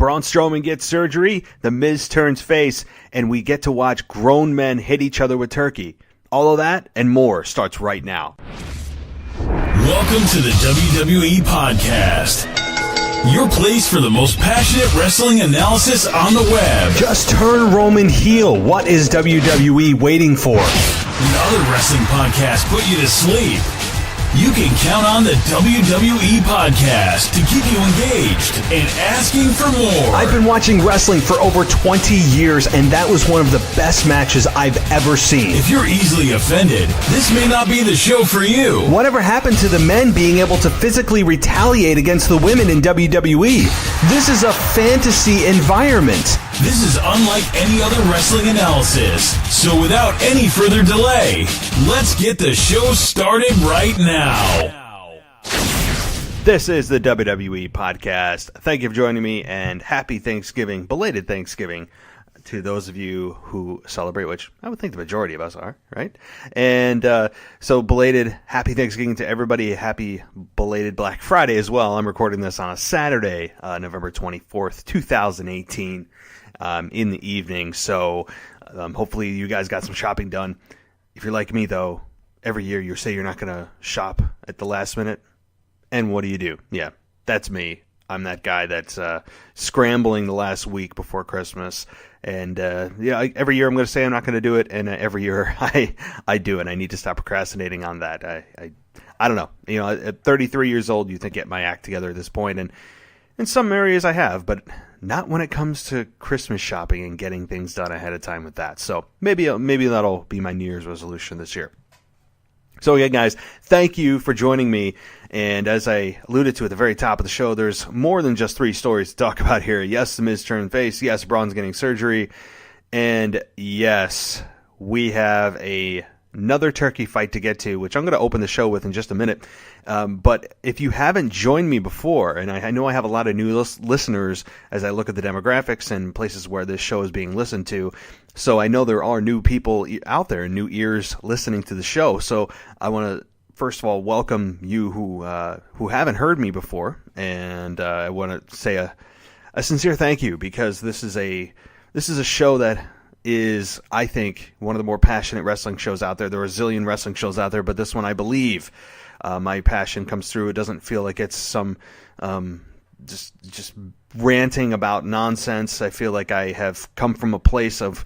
Braun Strowman gets surgery, The Miz turns face, and we get to watch grown men hit each other with turkey. All of that and more starts right now. Welcome to the WWE Podcast, your place for the most passionate wrestling analysis on the web. Just turn Roman heel. What is WWE waiting for? When other wrestling podcasts put you to sleep, you can count on the WWE Podcast to keep you engaged and asking for more. I've been watching wrestling for over 20 years, and that was one of the best matches I've ever seen. If you're easily offended, this may not be the show for you. Whatever happened to the men being able to physically retaliate against the women in WWE? This is a fantasy environment. This is unlike any other wrestling analysis. So without any further delay, let's get the show started right now. This is the WWE Podcast. Thank you for joining me, and happy Thanksgiving, belated Thanksgiving, to those of you who celebrate, which I would think the majority of us are, right? And so belated happy Thanksgiving to everybody. Happy belated Black Friday as well. I'm recording this on a Saturday, November 24th, 2018, in the evening. So hopefully you guys got some shopping done. If you're like me, though, every year you say you're not going to shop at the last minute. And what do? Yeah, that's me. I'm that guy that's scrambling the last week before Christmas. And every year I'm going to say I'm not going to do it. And every year I do it. I need to stop procrastinating on that. I don't know. You know, at 33 years old, you think get my act together at this point. And in some areas I have, but not when it comes to Christmas shopping and getting things done ahead of time with that. So maybe that'll be my New Year's resolution this year. So again, guys, thank you for joining me. And as I alluded to at the very top of the show, there's more than just 3 stories to talk about here. Yes, The Miz turned face. Yes, Braun's getting surgery. And yes, we have another turkey fight to get to, which I'm going to open the show with in just a minute. But if you haven't joined me before, and I know I have a lot of new listeners as I look at the demographics and places where this show is being listened to, so I know there are new people out there, new ears listening to the show. So I want to, first of all, welcome you who haven't heard me before, and I want to say a sincere thank you, because this is a show that is, I think, one of the more passionate wrestling shows out there. There are a zillion wrestling shows out there, but this one, I believe, my passion comes through. It doesn't feel like it's some just ranting about nonsense. I feel like I have come from a place of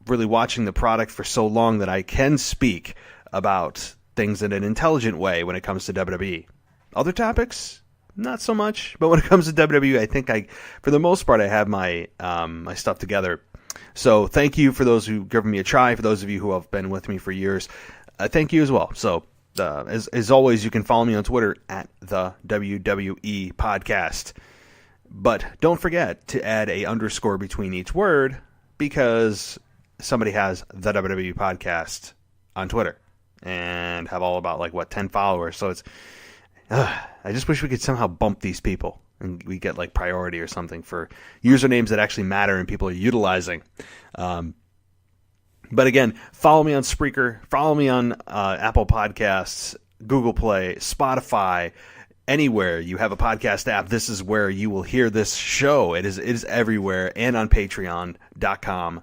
really watching the product for so long that I can speak about things in an intelligent way when it comes to WWE. Other topics, not so much. But when it comes to WWE, I think for the most part, I have my my stuff together. So thank you for those who've given me a try. For those of you who have been with me for years, thank you as well. So as always, you can follow me on Twitter at the WWE Podcast. But don't forget to add a underscore between each word, because somebody has the WWE Podcast on Twitter and have all about 10 followers. So it's I just wish we could somehow bump these people and we get like priority or something for usernames that actually matter and people are utilizing. But again, follow me on Spreaker, follow me on Apple Podcasts, Google Play, Spotify, anywhere you have a podcast app. This is where you will hear this show. It is everywhere, and on patreon.com.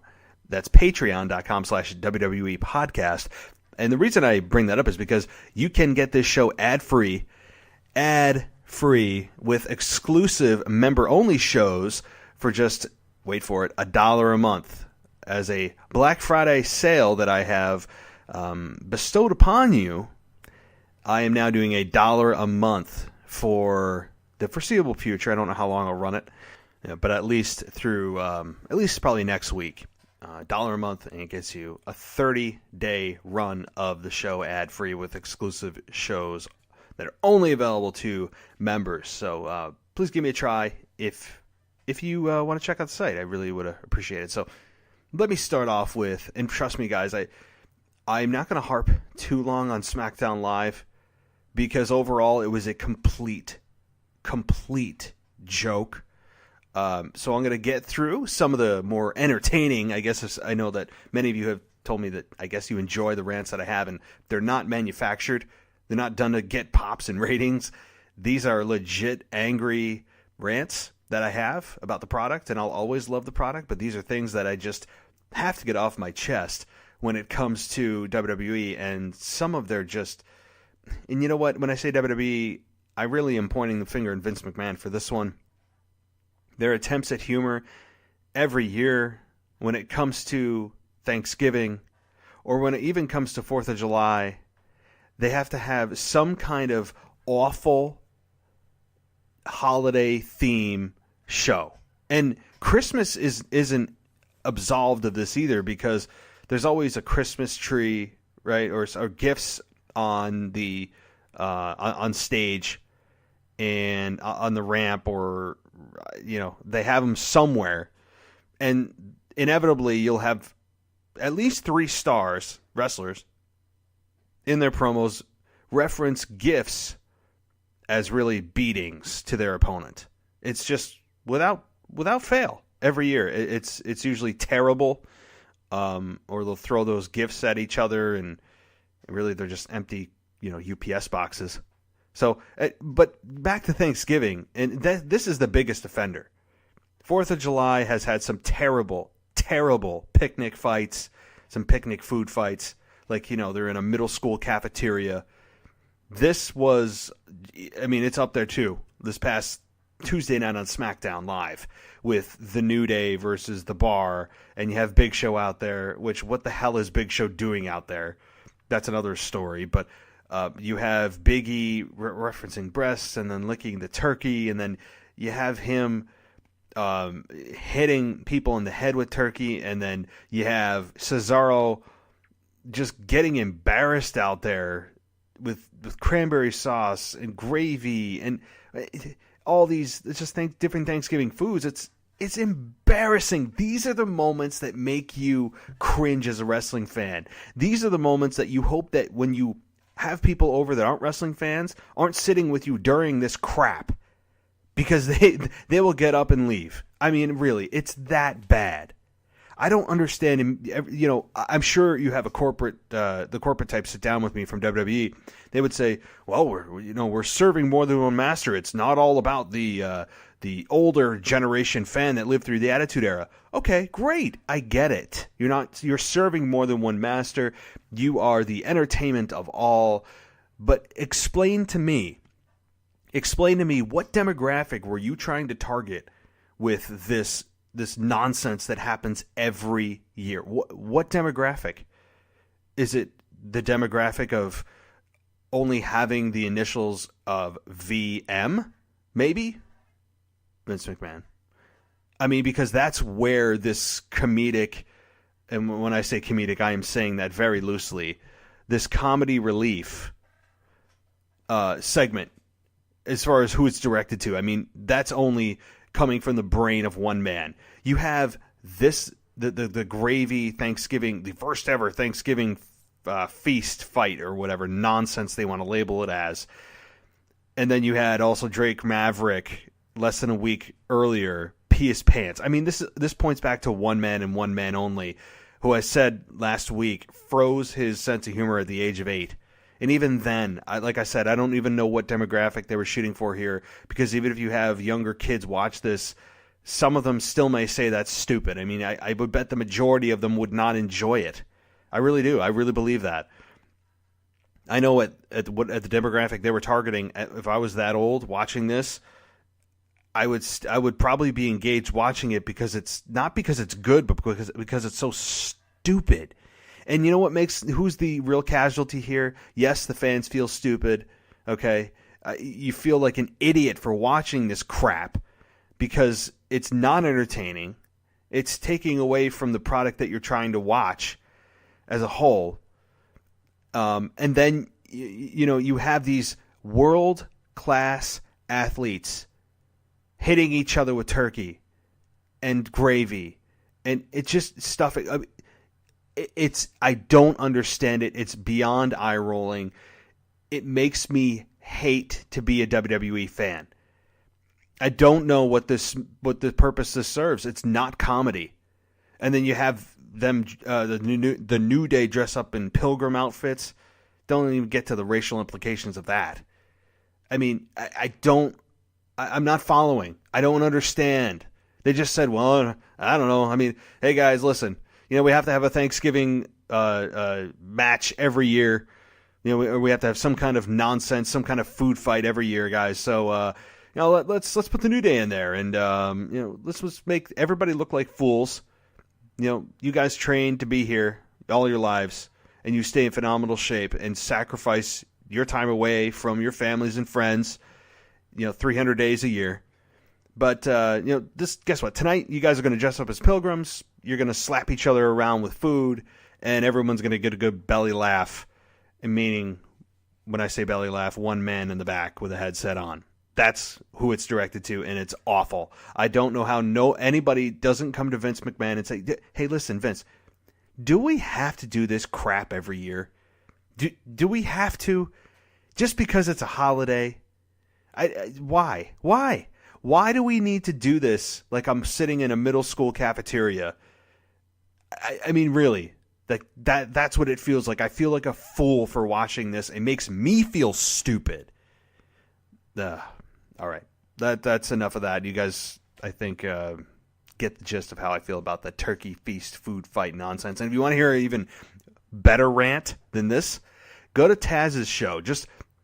That's patreon.com/WWE Podcast. And the reason I bring that up is because you can get this show ad-free with exclusive member-only shows for just, wait for it, $1 a month. As a Black Friday sale that I have bestowed upon you, I am now doing $1 a month for the foreseeable future. I don't know how long I'll run it, but at least through, at least probably next week. $1 a month, and it gets you a 30-day run of the show ad-free with exclusive shows that are only available to members. So please give me a try if you want to check out the site. I really would appreciate it. So let me start off with, and trust me, guys, I'm not going to harp too long on SmackDown Live, because overall it was a complete joke. So I'm going to get through some of the more entertaining, I guess. I know that many of you have told me that I guess you enjoy the rants that I have, and they're not manufactured. They're not done to get pops and ratings. These are legit angry rants, that I have about the product, and I'll always love the product, but these are things that I just have to get off my chest when it comes to WWE, and some of their just... And you know what? When I say WWE, I really am pointing the finger at Vince McMahon for this one. Their attempts at humor every year when it comes to Thanksgiving, or when it even comes to 4th of July, they have to have some kind of awful holiday theme show. And Christmas isn't absolved of this either, because there's always a Christmas tree, right, or gifts on the on stage and on the ramp, or they have them somewhere, and inevitably you'll have at least 3 stars, wrestlers, in their promos reference gifts as really beatings to their opponent. It's just without fail every year. It's usually terrible, or they'll throw those gifts at each other, and really they're just empty, UPS boxes. So, but back to Thanksgiving, and this is the biggest offender. 4th of July has had some terrible, terrible picnic fights, some picnic food fights. Like, they're in a middle school cafeteria. This was, it's up there too. This past Tuesday night on SmackDown Live with The New Day versus The Bar, and you have Big Show out there, which, what the hell is Big Show doing out there? That's another story, but you have Big E referencing breasts and then licking the turkey, and then you have him hitting people in the head with turkey, and then you have Cesaro just getting embarrassed out there with cranberry sauce and gravy and all these different Thanksgiving foods. It's embarrassing. These are the moments that make you cringe as a wrestling fan. These are the moments that you hope that when you have people over that aren't wrestling fans, aren't sitting with you during this crap, because they will get up and leave. Really, it's that bad. I don't understand. I'm sure you have the corporate type sit down with me from WWE. They would say, "Well, we're serving more than one master. It's not all about the older generation fan that lived through the Attitude Era." Okay, great. I get it. You're serving more than one master. You are the entertainment of all. But explain to me what demographic were you trying to target with this nonsense that happens every year? What demographic? Is it the demographic of only having the initials of VM? Maybe? Vince McMahon. Because that's where this comedic, and when I say comedic, I am saying that very loosely, this comedy relief segment, as far as who it's directed to, that's only coming from the brain of one man. You have the gravy Thanksgiving, the first ever Thanksgiving feast fight, or whatever nonsense they want to label it as. And then you had also Drake Maverick less than a week earlier pee his pants. This points back to one man and one man only, who I said last week froze his sense of humor at the age of 8. And even then, like I said, I don't even know what demographic they were shooting for here, because even if you have younger kids watch this, some of them still may say that's stupid. I would bet the majority of them would not enjoy it. I really do. I really believe that. I know at the demographic they were targeting, if I was that old watching this, I would probably be engaged watching it, because it's not because it's good, but because it's so stupid. And you know what who's the real casualty here? Yes, the fans feel stupid, okay? You feel like an idiot for watching this crap, because it's not entertaining. It's taking away from the product that you're trying to watch as a whole. And then, you have these world-class athletes hitting each other with turkey and gravy. And it's just stuff... I don't understand it. It's beyond eye-rolling. It makes me hate to be a WWE fan. I don't know what the purpose this serves. It's not comedy. And then you have them, the New Day, dress up in pilgrim outfits. Don't even get to the racial implications of that. I I'm not following. I don't understand. They just said, well, I don't know. I mean, hey guys, listen. We have to have a Thanksgiving match every year. We have to have some kind of nonsense, some kind of food fight every year, guys. So, let's put the New Day in there, and let's just make everybody look like fools. You guys trained to be here all your lives, and you stay in phenomenal shape and sacrifice your time away from your families and friends. 300 days a year. But guess what? Tonight, you guys are going to dress up as pilgrims. You're going to slap each other around with food, and everyone's going to get a good belly laugh. And meaning, when I say belly laugh, one man in the back with a headset on. That's who it's directed to, and it's awful. I don't know how anybody doesn't come to Vince McMahon and say, hey, listen, Vince, do we have to do this crap every year? Do we have to? Just because it's a holiday? Why? Why do we need to do this like I'm sitting in a middle school cafeteria? I mean, really, that's what it feels like. I feel like a fool for watching this. It makes me feel stupid. All right, that's enough of that. You guys, I think, get the gist of how I feel about the turkey feast food fight nonsense. And if you want to hear an even better rant than this, go to Taz's show.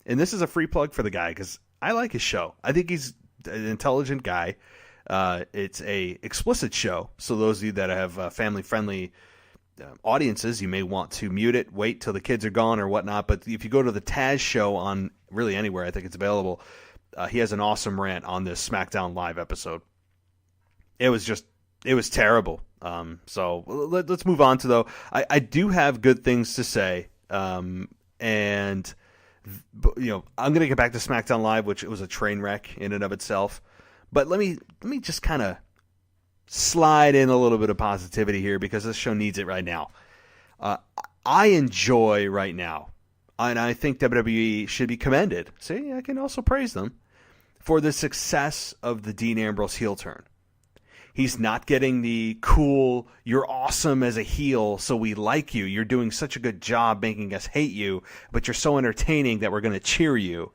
And this is a free plug for the guy because I like his show. I think he's an intelligent guy. It's a explicit show, so those of you that have family-friendly audiences, you may want to mute it, wait till the kids are gone or whatnot. But if you go to the Taz show on really anywhere, I think it's available, he has an awesome rant on this SmackDown Live episode. It was terrible. So let's move on to, though. I do have good things to say, and I'm going to get back to SmackDown Live, which it was a train wreck in and of itself. But let me just kind of slide in a little bit of positivity here because this show needs it right now. I enjoy right now, and I think WWE should be commended. See, I can also praise them for the success of the Dean Ambrose heel turn. He's not getting the cool, you're awesome as a heel, so we like you. You're doing such a good job making us hate you, but you're so entertaining that we're going to cheer you.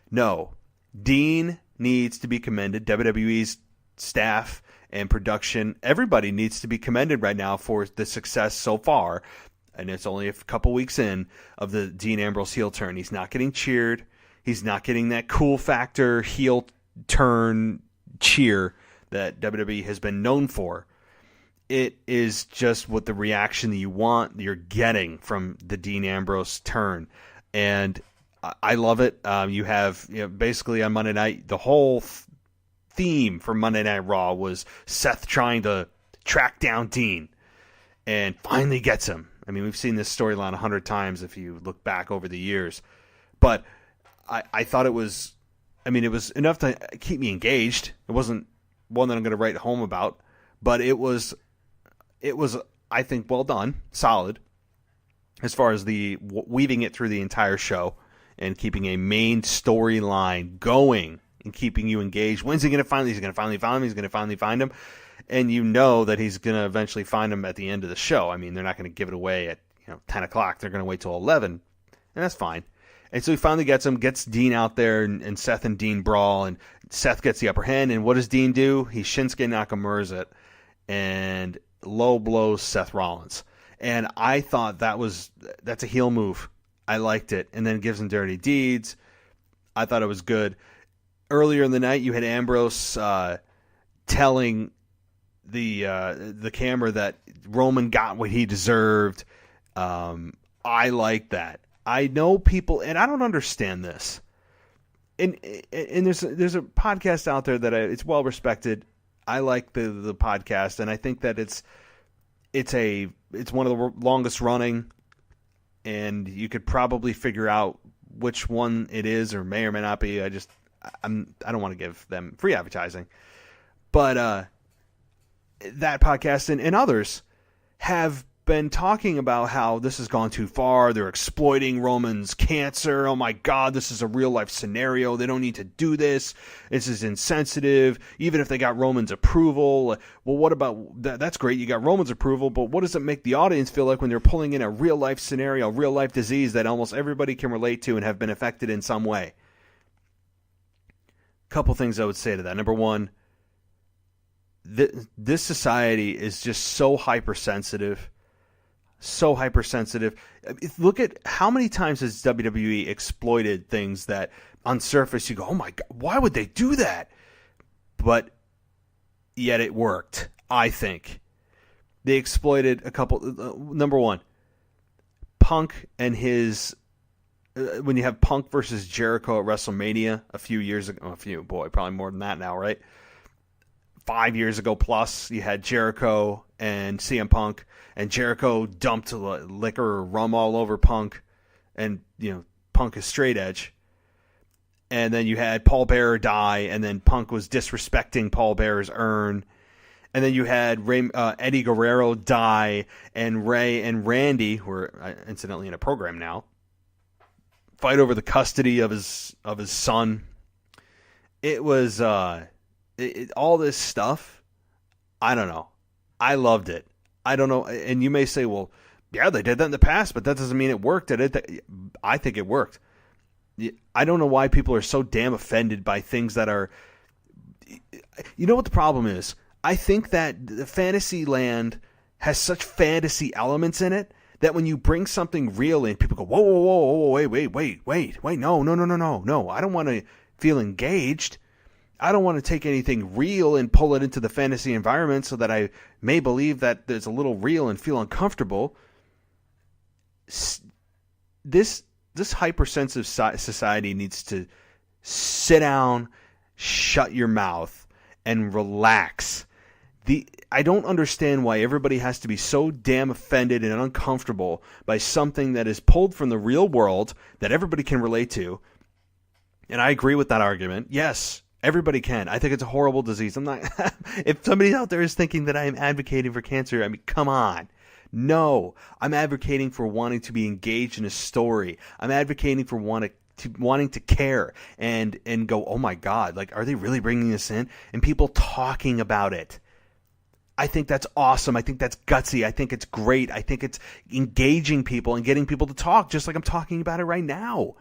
No. Dean needs to be commended. WWE's staff and production, everybody needs to be commended right now for the success so far. And it's only a couple weeks in of the Dean Ambrose heel turn. He's not getting cheered. He's not getting that cool factor heel turn cheer that WWE has been known for. It is just what the reaction that you're getting from the Dean Ambrose turn. And I love it. You have, basically on Monday night, the whole theme for Monday Night Raw was Seth trying to track down Dean and finally gets him. I mean, we've seen this storyline 100 times if you look back over the years. But I thought it was enough to keep me engaged. It wasn't one that I'm going to write home about, but it was, I think, well done, solid, as far as the weaving it through the entire show and keeping a main storyline going and keeping you engaged. When's he going to find him? He's going to finally find him. He's going to finally find him. And you know that he's going to eventually find him at the end of the show. I mean, they're not going to give it away at 10 o'clock. They're going to wait till 11, and that's fine. And so he finally gets Dean out there, and Seth and Dean brawl, and Seth gets the upper hand, and what does Dean do? He Shinsuke Nakamura's it, and low blows Seth Rollins. And I thought that's a heel move. I liked it. And then gives him dirty deeds. I thought it was good. Earlier in the night, you had Ambrose telling the camera that Roman got what he deserved. I like that. I know people, and I don't understand this. And there's a podcast out there that it's well respected. I like the podcast, and I think that it's one of the longest running, and you could probably figure out which one it is, or may not be. I don't want to give them free advertising, but that podcast and others have been talking about how this has gone too far. They're exploiting Roman's cancer. Oh my God, this is a real life scenario. They don't need to do this. This is insensitive. Even if they got Roman's approval. Well, what about that? That's great. You got Roman's approval, but what does it make the audience feel like when they're pulling in a real life scenario, real life disease that almost everybody can relate to and have been affected in some way? couple things I would say to that. Number one, this society is just so hypersensitive. So hypersensitive. Look at how many times has WWE exploited things that on surface you go, oh my God, why would they do that? But yet it worked, I think. They exploited a couple. Number one, Punk and his. When you have Punk versus Jericho at WrestleMania a few years ago, probably more than that now, right? 5 years ago plus, you had Jericho and CM Punk, and Jericho dumped liquor or rum all over Punk, and Punk is straight edge. And then you had Paul Bearer die, and then Punk was disrespecting Paul Bearer's urn. And then you had Eddie Guerrero die, and Ray and Randy, who are incidentally in a program now, fight over the custody of his son. It was all this stuff. I don't know. I loved it. I don't know. And you may say, well, yeah, they did that in the past, but that doesn't mean it worked. I think it worked. I don't know why people are so damn offended by things that are... You know what the problem is? I think that the fantasy land has such fantasy elements in it that when you bring something real in, people go, whoa, wait, no. I don't want to feel engaged. I don't want to take anything real and pull it into the fantasy environment so that I may believe that there's a little real and feel uncomfortable. This hypersensitive society needs to sit down, shut your mouth, and relax. I don't understand why everybody has to be so damn offended and uncomfortable by something that is pulled from the real world that everybody can relate to. And I agree with that argument. Yes, everybody can. I think it's a horrible disease. I'm not. If somebody out there is thinking that I am advocating for cancer, I mean, come on. No, I'm advocating for wanting to be engaged in a story. I'm advocating for wanting to care and go, oh my God, like, are they really bringing this in? And people talking about it. I think that's awesome. I think that's gutsy. I think it's great. I think it's engaging people and getting people to talk, just like I'm talking about it right now.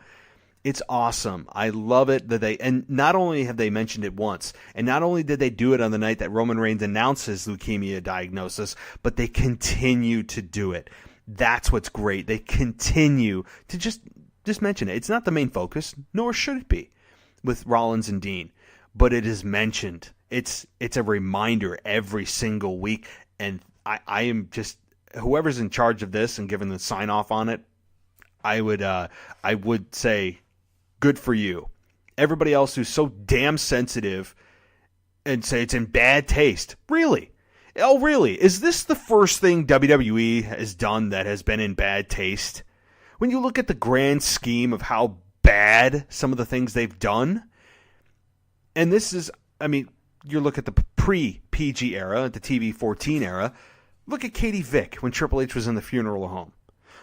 It's awesome. I love it that and not only have they mentioned it once, and not only did they do it on the night that Roman Reigns announced his leukemia diagnosis, but they continue to do it. That's what's great. They continue to just mention it. It's not the main focus, nor should it be with Rollins and Dean, but it is mentioned. It's a reminder every single week, and I am just, whoever's in charge of this and giving the sign off on it, I would say good for you. Everybody else who's so damn sensitive and say it's in bad taste. Really? Oh, really? Is this the first thing WWE has done that has been in bad taste? When you look at the grand scheme of how bad some of the things they've done, and this is, I mean, you look at the pre-PG era, the TV-14 era, look at Katie Vick when Triple H was in the funeral home.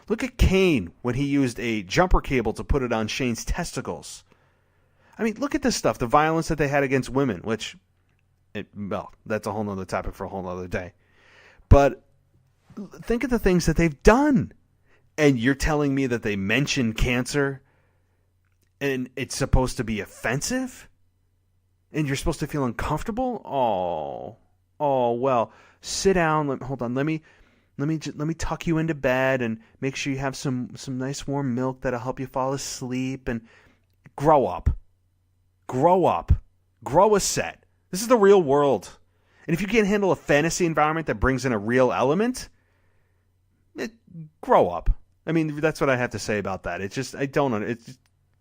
Look at Kane when he used a jumper cable to put it on Shane's testicles. I mean, look at this stuff, the violence that they had against women, which, that's a whole nother topic for a whole nother day. But think of the things that they've done. And you're telling me that they mention cancer and it's supposed to be offensive? And you're supposed to feel uncomfortable? Oh, well, sit down. Hold on. Let me tuck you into bed and make sure you have some nice warm milk that'll help you fall asleep. And grow up. Grow a set. This is the real world. And if you can't handle a fantasy environment that brings in a real element, grow up. I mean, that's what I have to say about that. It's just,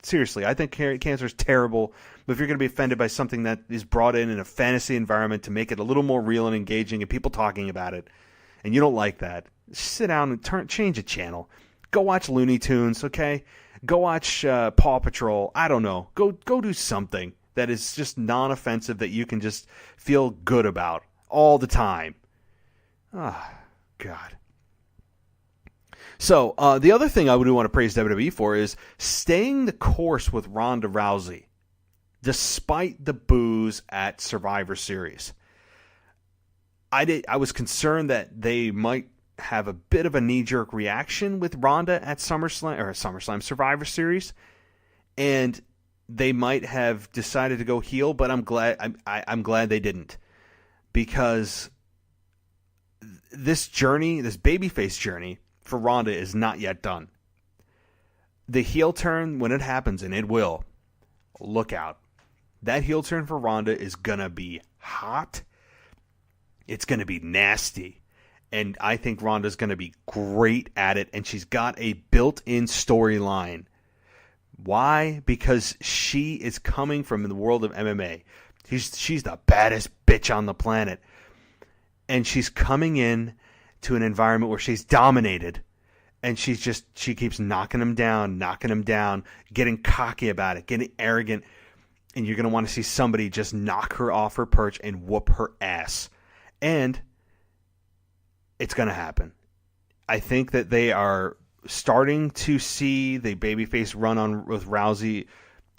seriously, I think cancer is terrible. But if you're going to be offended by something that is brought in a fantasy environment to make it a little more real and engaging and people talking about it, and you don't like that, sit down and change a channel. Go watch Looney Tunes, okay? Go watch Paw Patrol. I don't know. Go do something that is just non-offensive that you can just feel good about all the time. Ah, God. So, the other thing I would want to praise WWE for is staying the course with Ronda Rousey, despite the boos at Survivor Series. I was concerned that they might have a bit of a knee-jerk reaction with Ronda at Survivor Series, and they might have decided to go heel, but I'm glad I'm glad they didn't, because this journey, this babyface journey for Ronda is not yet done. The heel turn, when it happens, and it will, look out. That heel turn for Ronda is going to be hot. It's going to be nasty. And I think Ronda's going to be great at it, and she's got a built-in storyline. Why? Because she is coming from the world of MMA. She's the baddest bitch on the planet. And she's coming in to an environment where she's dominated. And she keeps knocking him down, getting cocky about it, getting arrogant. And you're going to want to see somebody just knock her off her perch and whoop her ass. And it's going to happen. I think that they are starting to see the babyface run on with Rousey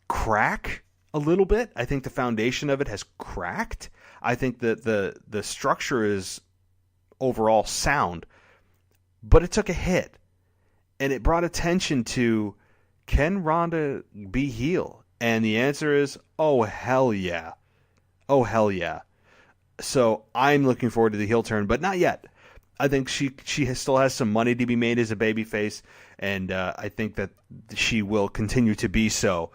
crack a little bit. I think the foundation of it has cracked. I think that the structure is overall sound. But it took a hit. And it brought attention to, can Ronda be heel? And the answer is, oh, hell yeah. Oh, hell yeah. So I'm looking forward to the heel turn, but not yet. I think she still has some money to be made as a babyface, and I think that she will continue to be so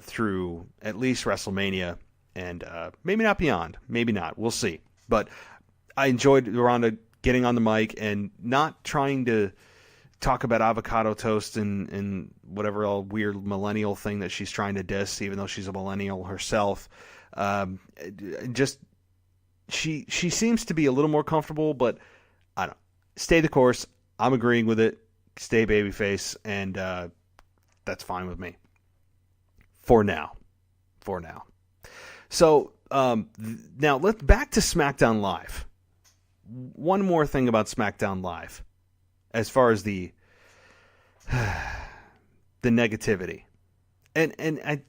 through at least WrestleMania, and maybe not beyond. Maybe not. We'll see. But I enjoyed Ronda getting on the mic and not trying to talk about avocado toast and whatever all weird millennial thing that she's trying to diss, even though she's a millennial herself. She seems to be a little more comfortable, but I don't know. Stay the course. I'm agreeing with it. Stay babyface, and that's fine with me. For now. So now let's back to SmackDown Live. One more thing about SmackDown Live, as far as the negativity, and I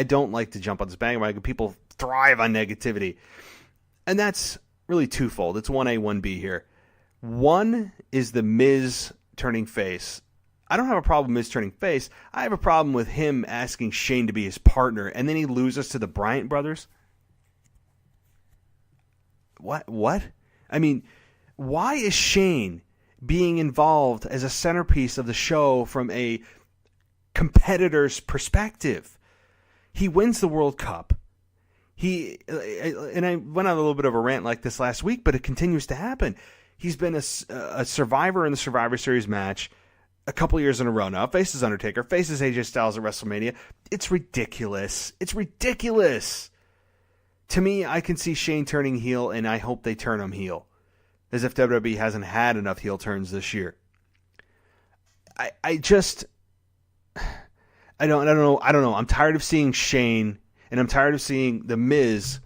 don't like to jump on this bandwagon. People thrive on negativity, and that's really twofold. It's 1A, 1B here. One is the Miz turning face. I don't have a problem with Miz turning face. I have a problem with him asking Shane to be his partner, and then he loses to the Bryan brothers. What? I mean, why is Shane being involved as a centerpiece of the show from a competitor's perspective? He wins the World Cup. And I went on a little bit of a rant like this last week, but it continues to happen. He's been a survivor in the Survivor Series match a couple years in a row now. Faces Undertaker, faces AJ Styles at WrestleMania. It's ridiculous. To me, I can see Shane turning heel, and I hope they turn him heel, as if WWE hasn't had enough heel turns this year. I don't know. I'm tired of seeing Shane, and I'm tired of seeing The Miz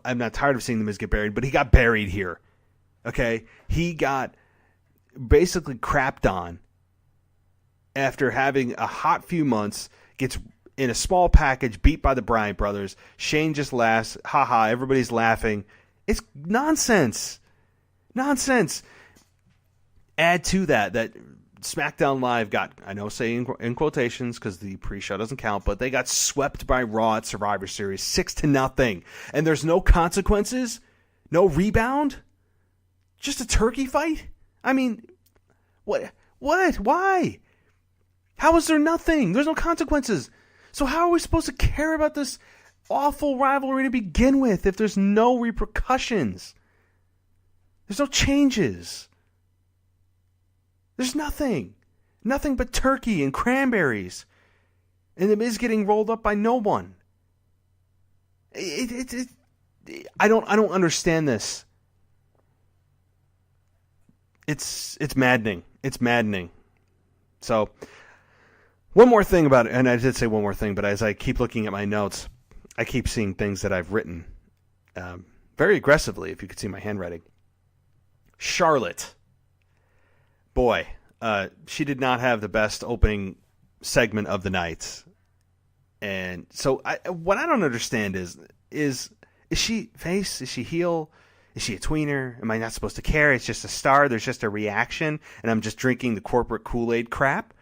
I'm not tired of seeing The Miz get buried, but he got buried here. Okay? He got basically crapped on after having a hot few months, gets in a small package, beat by the Bryan brothers. Shane just laughs. Ha, everybody's laughing. It's nonsense. Add to that SmackDown Live got, I know saying in quotations because the pre-show doesn't count, but they got swept by Raw at Survivor Series 6-0. And there's no consequences? No rebound? Just a turkey fight? I mean, what? Why? How is there nothing? There's no consequences. So how are we supposed to care about this awful rivalry to begin with if there's no repercussions? There's no changes. There's nothing. Nothing but turkey and cranberries. And The Miz getting rolled up by no one. I don't understand this. It's maddening. It's maddening. So, one more thing about it, and I did say one more thing, but as I keep looking at my notes, I keep seeing things that I've written very aggressively, if you could see my handwriting. Charlotte. Boy, she did not have the best opening segment of the night. And so what I don't understand is she face? Is she heel? Is she a tweener? Am I not supposed to care? It's just a star. There's just a reaction, and I'm just drinking the corporate Kool-Aid crap.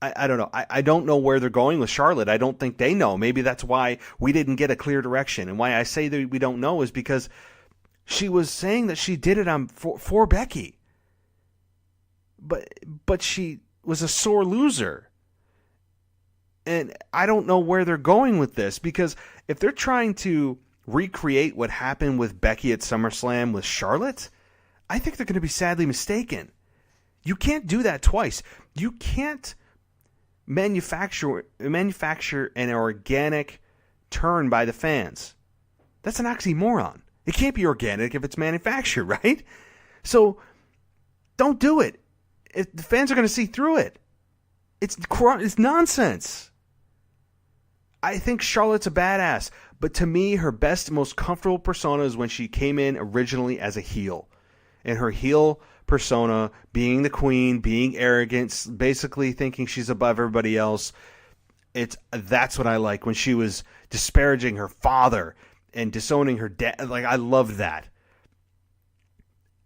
I don't know. I don't know where they're going with Charlotte. I don't think they know. Maybe that's why we didn't get a clear direction. And why I say that we don't know is because she was saying that she did it for Becky. But she was a sore loser. And I don't know where they're going with this, because if they're trying to recreate what happened with Becky at SummerSlam with Charlotte, I think they're going to be sadly mistaken. You can't do that twice. You can't manufacture an organic turn by the fans. That's an oxymoron. It can't be organic if it's manufactured, right? So don't do it. If the fans are going to see through it. It's nonsense. I think Charlotte's a badass, but to me, her best, most comfortable persona is when she came in originally as a heel. And her heel persona, being the queen, being arrogant, basically thinking she's above everybody else, that's what I like. When she was disparaging her father and disowning her dad, like, I loved that.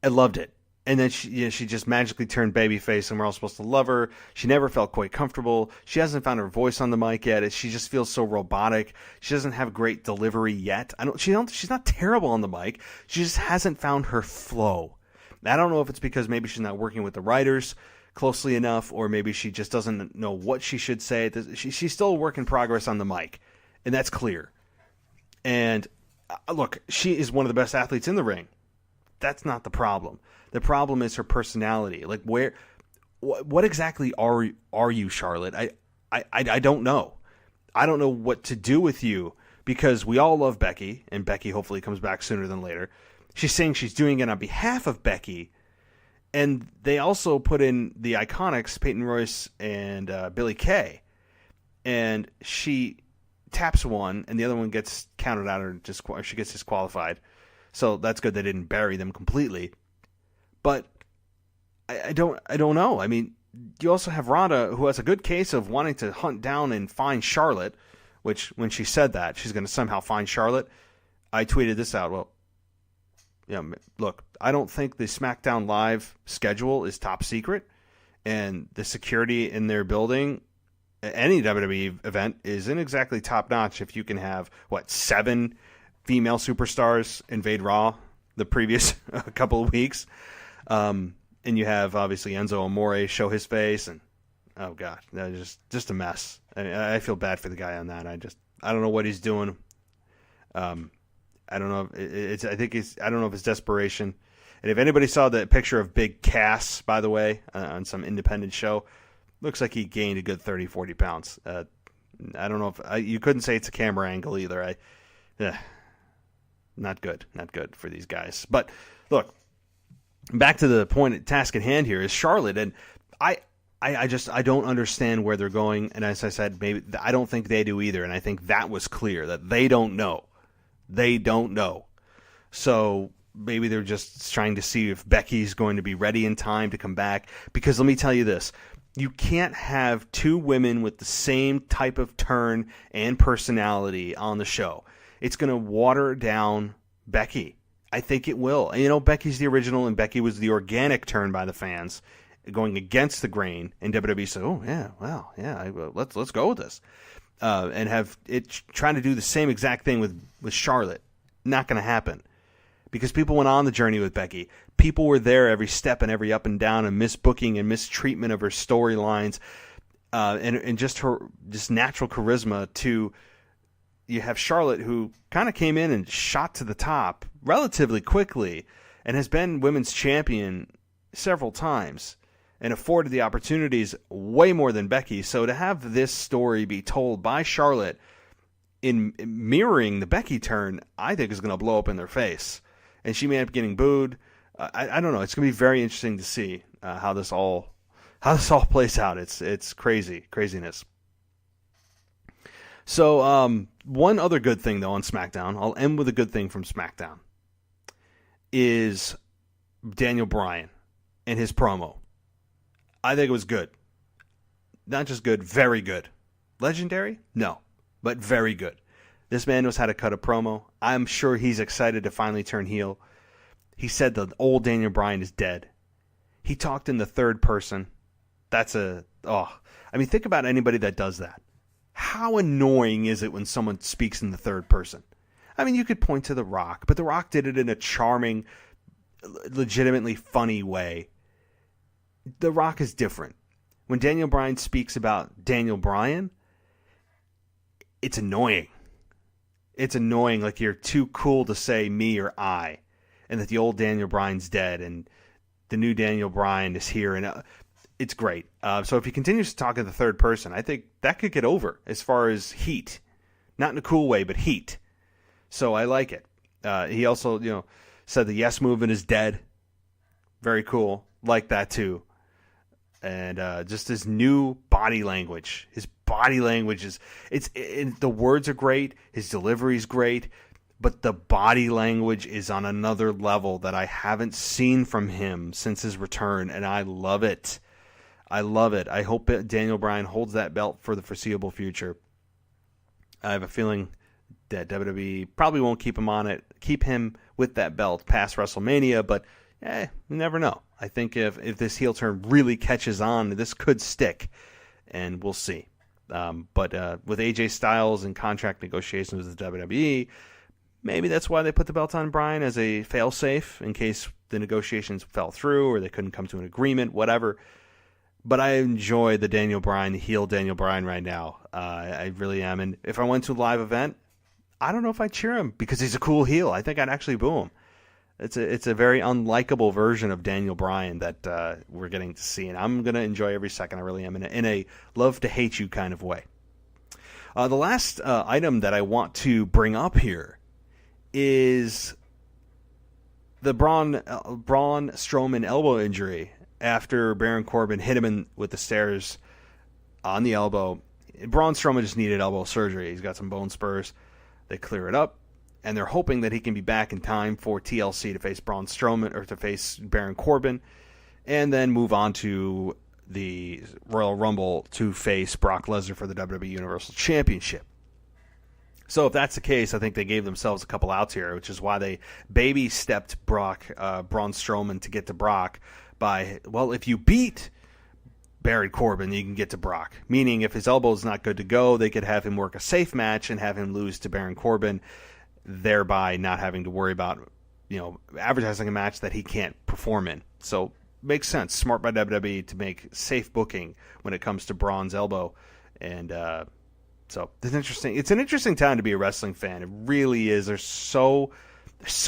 I loved it. And then she just magically turned babyface, and we're all supposed to love her. She never felt quite comfortable. She hasn't found her voice on the mic yet. She just feels so robotic. She doesn't have great delivery yet. She's not terrible on the mic. She just hasn't found her flow. I don't know if it's because maybe she's not working with the writers closely enough, or maybe she just doesn't know what she should say. She's still a work in progress on the mic, and that's clear. And look, she is one of the best athletes in the ring. That's not the problem. The problem is her personality. Like, what exactly are you, Charlotte? I don't know. I don't know what to do with you, because we all love Becky, and Becky hopefully comes back sooner than later. She's saying she's doing it on behalf of Becky, and they also put in the Iconics, Peyton Royce and Billie Kay, and she taps one, and the other one gets counted out, or she gets disqualified. So that's good they didn't bury them completely. But I don't know. I mean, you also have Ronda, who has a good case of wanting to hunt down and find Charlotte, which when she said that she's going to somehow find Charlotte, I tweeted this out. Well, look, I don't think the SmackDown Live schedule is top secret, and the security in their building, any WWE event, isn't exactly top notch if you can have, 7 female superstars invade Raw the previous couple of weeks. And you have, obviously, Enzo Amore show his face, and oh god, that is just a mess. I feel bad for the guy on that. I don't know what he's doing. I don't know. I don't know if it's desperation. And if anybody saw the picture of Big Cass, by the way, on some independent show, looks like he gained a good 30, 40 pounds. I don't know if you couldn't say it's a camera angle either. Not good for these guys. But look, back to the task at hand here is Charlotte, and I don't understand where they're going. And as I said, maybe I don't think they do either. And I think that was clear that they don't know. They don't know. So maybe they're just trying to see if Becky's going to be ready in time to come back. Because let me tell you this. You can't have 2 women with the same type of turn and personality on the show. It's going to water down Becky. I think it will. And, Becky's the original, and Becky was the organic turn by the fans, going against the grain. And WWE said, "Oh yeah, well, yeah, let's go with this," and have it trying to do the same exact thing with Charlotte. Not going to happen, because people went on the journey with Becky. People were there every step and every up and down, and misbooking and mistreatment of her storylines, and just her natural charisma. You have Charlotte, who kind of came in and shot to the top relatively quickly, and has been women's champion several times, and afforded the opportunities way more than Becky. So to have this story be told by Charlotte in mirroring the Becky turn, I think is going to blow up in their face, and she may end up getting booed. I don't know. It's going to be very interesting to see how this all plays out. It's craziness. So one other good thing though on SmackDown, I'll end with a good thing from SmackDown, is Daniel Bryan and his promo. I think it was good. Not just good, very good. Legendary? No, but very good. This man knows how to cut a promo. I'm sure he's excited to finally turn heel. He said the old Daniel Bryan is dead. He talked in the third person. I I mean, think about anybody that does that. How annoying is it when someone speaks in the third person? I mean, you could point to The Rock, but The Rock did it in a charming, legitimately funny way. The Rock is different. When Daniel Bryan speaks about Daniel Bryan, it's annoying. It's annoying, like you're too cool to say me or I, and that the old Daniel Bryan's dead and the new Daniel Bryan is here, and it's great. So if he continues to talk in the third person, I think that could get over as far as heat. Not in a cool way, but heat. So I like it. He also, said the yes movement is dead. Very cool. Like that too. And just his new body language. His body language is the words are great. His delivery is great. But the body language is on another level that I haven't seen from him since his return, and I love it. I love it. I hope Daniel Bryan holds that belt for the foreseeable future. I have a feeling that WWE probably won't keep him with that belt past WrestleMania, but you never know. I think if this heel turn really catches on, this could stick, and we'll see. But with AJ Styles and contract negotiations with the WWE, maybe that's why they put the belt on Bryan as a fail-safe in case the negotiations fell through or they couldn't come to an agreement, whatever. But I enjoy the heel Daniel Bryan right now. I really am. And if I went to a live event, I don't know if I'd cheer him because he's a cool heel. I think I'd actually boo him. It's a very unlikable version of Daniel Bryan that we're getting to see, and I'm going to enjoy every second. I really am in a love to hate you kind of way. The last item that I want to bring up here is the Braun Strowman elbow injury after Baron Corbin hit him with the stairs on the elbow. Braun Strowman just needed elbow surgery. He's got some bone spurs. They clear it up, and they're hoping that he can be back in time for TLC to face Braun Strowman or to face Baron Corbin, and then move on to the Royal Rumble to face Brock Lesnar for the WWE Universal Championship. So if that's the case, I think they gave themselves a couple outs here, which is why they baby-stepped Braun Strowman to get to Brock by, well, if you beat Baron Corbin, you can get to Brock. Meaning if his elbow is not good to go, they could have him work a safe match and have him lose to Baron Corbin, thereby not having to worry about, advertising a match that he can't perform in. So makes sense. Smart by WWE to make safe booking when it comes to Braun's elbow. And so it's an interesting time to be a wrestling fan. It really is. There's so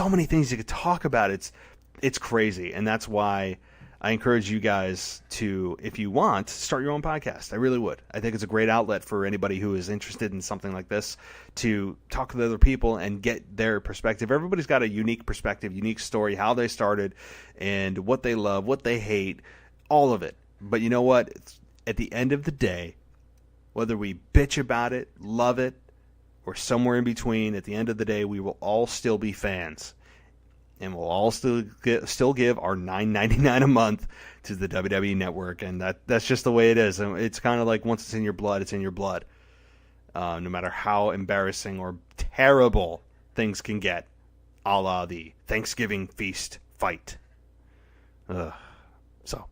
many things you could talk about. It's crazy. And that's why I encourage you guys to, if you want, start your own podcast. I really would. I think it's a great outlet for anybody who is interested in something like this to talk with other people and get their perspective. Everybody's got a unique perspective, unique story, how they started and what they love, what they hate, all of it. But you know what? At the end of the day, whether we bitch about it, love it, or somewhere in between, at the end of the day, we will all still be fans. And we'll all still give our $9.99 a month to the WWE Network, and that's just the way it is. And it's kind of like once it's in your blood, it's in your blood. No matter how embarrassing or terrible things can get, a la the Thanksgiving feast fight. So,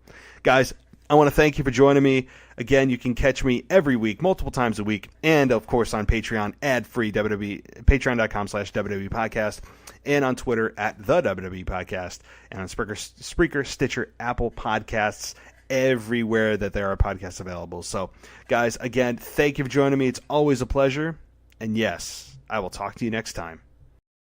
guys, I want to thank you for joining me. Again, you can catch me every week, multiple times a week, and of course on Patreon, ad-free WWE, patreon.com/WWE podcast, and on Twitter at the WWE podcast, and on Spreaker, Stitcher, Apple Podcasts, everywhere that there are podcasts available. So, guys, again, thank you for joining me. It's always a pleasure, and yes, I will talk to you next time.